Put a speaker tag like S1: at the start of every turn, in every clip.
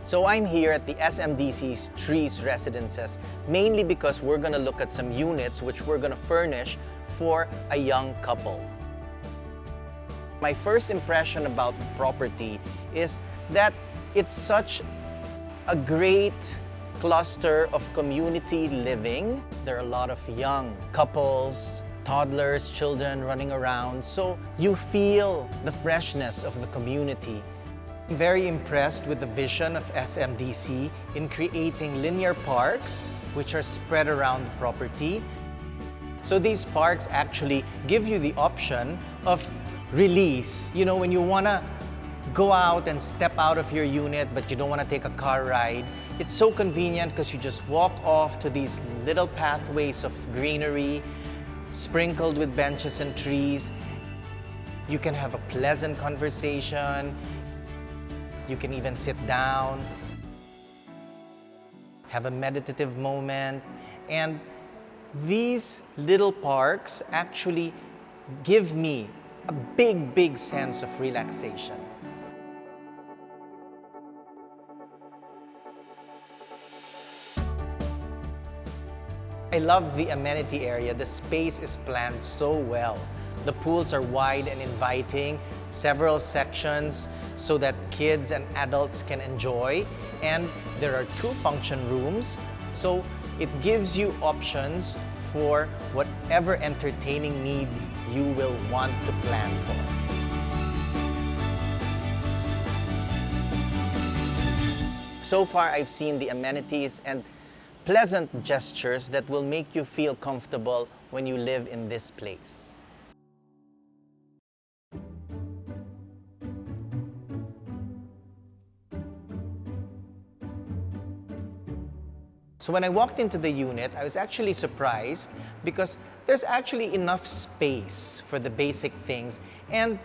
S1: So I'm here at the SMDC's Trees Residences, mainly because we're gonna look at some units which we're gonna furnish for a young couple. My first impression about the property is that it's such a great cluster of community living. There are a lot of young couples, toddlers, children running around, so you feel the freshness of the community. I'm very impressed with the vision of SMDC in creating linear parks which are spread around the property. So these parks actually give you the option of release. You know, when you want to go out and step out of your unit but you don't want to take a car ride, it's so convenient because you just walk off to these little pathways of greenery sprinkled with benches and trees. You can have a pleasant conversation. You can even sit down, have a meditative moment. And these little parks actually give me a big sense of relaxation. I love the amenity area. The space is planned so well. The pools are wide and inviting, several sections so that kids and adults can enjoy. And there are 2 function rooms, so it gives you options for whatever entertaining need you will want to plan for. So far, I've seen the amenities and pleasant gestures that will make you feel comfortable when you live in this place. So when I walked into the unit, I was actually surprised because there's actually enough space for the basic things, and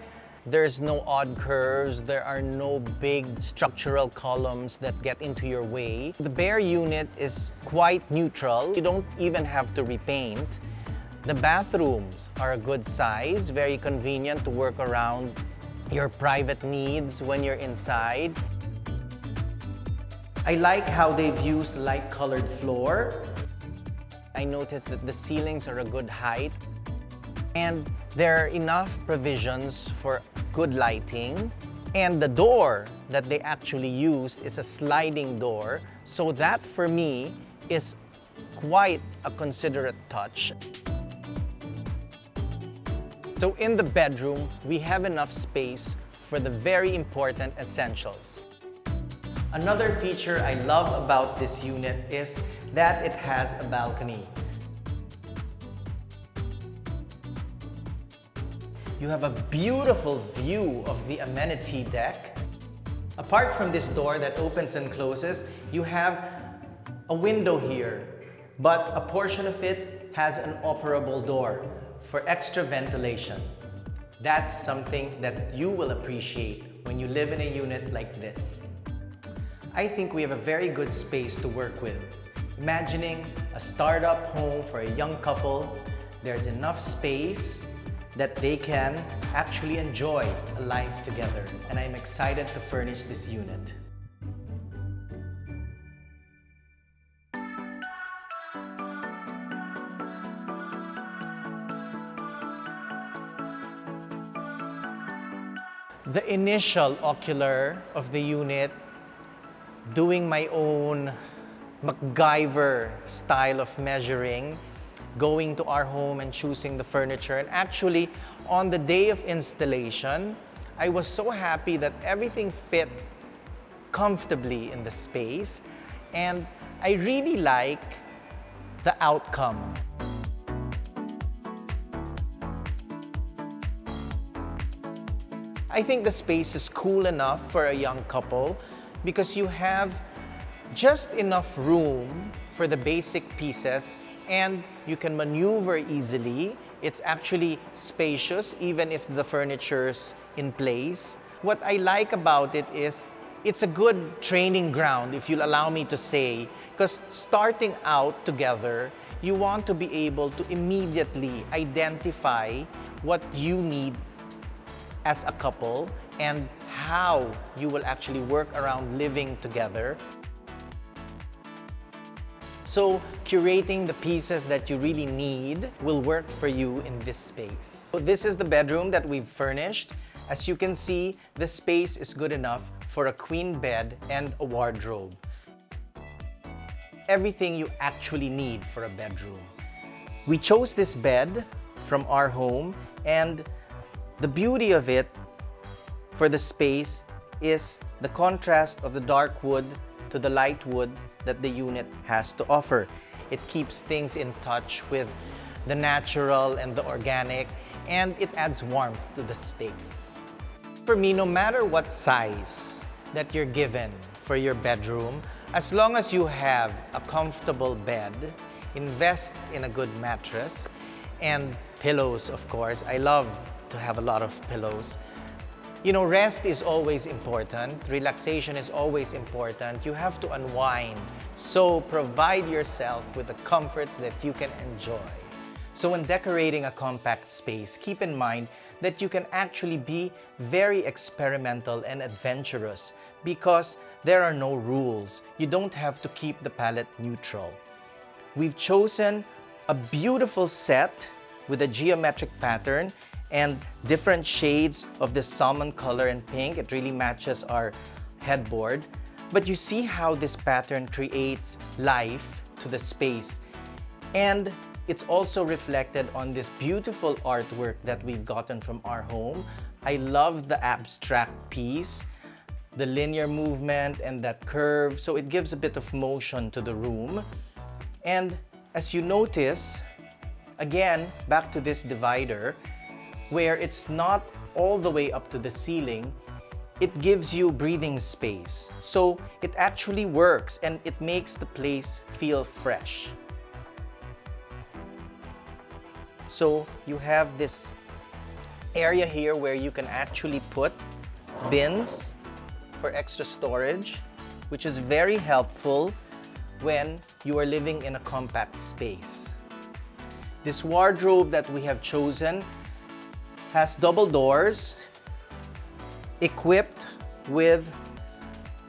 S1: there's no odd curves, there are no big structural columns that get into your way. The bare unit is quite neutral. You don't even have to repaint. The bathrooms are a good size, very convenient to work around your private needs when you're inside. I like how they've used light-colored floor. I noticed that the ceilings are a good height, and there are enough provisions for good lighting. And the door that they actually used is a sliding door, so that for me is quite a considerate touch. So in the bedroom, we have enough space for the very important essentials. Another feature I love about this unit is that it has a balcony. You have a beautiful view of the amenity deck. Apart from this door that opens and closes, you have a window here, but a portion of it has an operable door for extra ventilation. That's something that you will appreciate when you live in a unit like this. I think we have a very good space to work with. Imagining a startup home for a young couple, there's enough space that they can actually enjoy a life together. And I'm excited to furnish this unit. The initial ocular of the unit, doing my own MacGyver style of measuring, going to our home and choosing the furniture. And actually, on the day of installation, I was so happy that everything fit comfortably in the space, and I really like the outcome. I think the space is cool enough for a young couple because you have just enough room for the basic pieces and you can maneuver easily. It's actually spacious even if the furniture's in place. What I like about it is it's a good training ground, if you'll allow me to say, because starting out together, you want to be able to immediately identify what you need as a couple and how you will actually work around living together. So curating the pieces that you really need will work for you in this space. So this is the bedroom that we've furnished. As you can see, the space is good enough for a queen bed and a wardrobe. Everything you actually need for a bedroom. We chose this bed from our home, and the beauty of it for the space is the contrast of the dark wood to the light wood that the unit has to offer. It keeps things in touch with the natural and the organic, and it adds warmth to the space. For me, no matter what size that you're given for your bedroom, as long as you have a comfortable bed, invest in a good mattress, and pillows, of course. I love to have a lot of pillows. You know, rest is always important. Relaxation is always important. You have to unwind. So provide yourself with the comforts that you can enjoy. So when decorating a compact space, keep in mind that you can actually be very experimental and adventurous because there are no rules. You don't have to keep the palette neutral. We've chosen a beautiful set with a geometric pattern and different shades of this salmon color and pink. It really matches our headboard. But you see how this pattern creates life to the space. And it's also reflected on this beautiful artwork that we've gotten from our home. I love the abstract piece, the linear movement and that curve. So it gives a bit of motion to the room. And as you notice, again, back to this divider, where it's not all the way up to the ceiling, it gives you breathing space. So it actually works and it makes the place feel fresh. So you have this area here where you can actually put bins for extra storage, which is very helpful when you are living in a compact space. This wardrobe that we have chosen has double doors, equipped with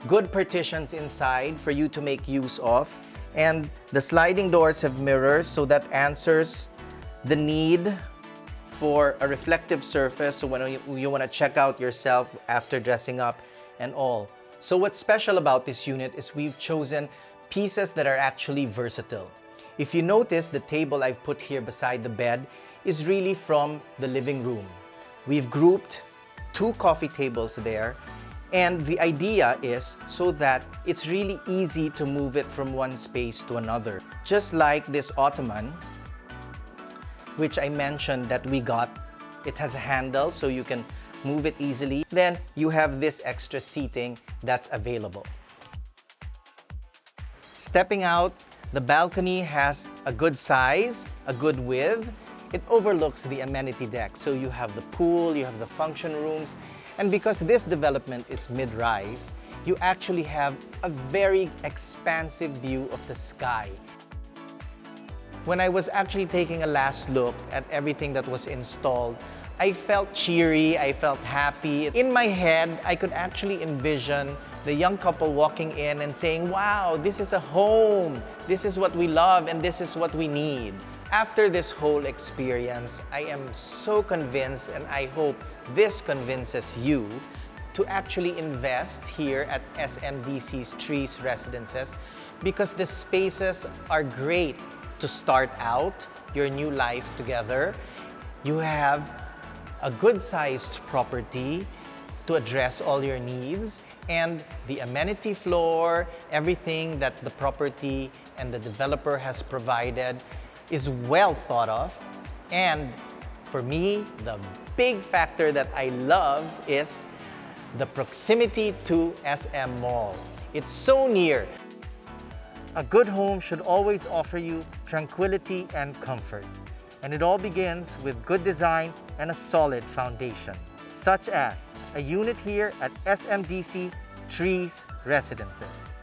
S1: good partitions inside for you to make use of. And the sliding doors have mirrors, so that answers the need for a reflective surface, so when you want to check out yourself after dressing up and all. So what's special about this unit is we've chosen pieces that are actually versatile. If you notice, the table I've put here beside the bed is really from the living room. We've grouped 2 coffee tables there, and the idea is so that it's really easy to move it from one space to another. Just like this ottoman, which I mentioned that we got. It has a handle so you can move it easily. Then you have this extra seating that's available. Stepping out, the balcony has a good size, a good width. It overlooks the amenity deck. So you have the pool, you have the function rooms, and because this development is mid-rise, you actually have a very expansive view of the sky. When I was actually taking a last look at everything that was installed, I felt cheery, I felt happy. In my head, I could actually envision the young couple walking in and saying, wow, this is a home. This is what we love and this is what we need. After this whole experience, I am so convinced, and I hope this convinces you, to actually invest here at SMDC's Trees Residences, because the spaces are great to start out your new life together. You have a good-sized property to address all your needs, and the amenity floor, everything that the property and the developer has provided is well thought of. And for me, the big factor that I love is the proximity to SM Mall. It's so near. A good home should always offer you tranquility and comfort. And it all begins with good design and a solid foundation, such as a unit here at SMDC Trees Residences.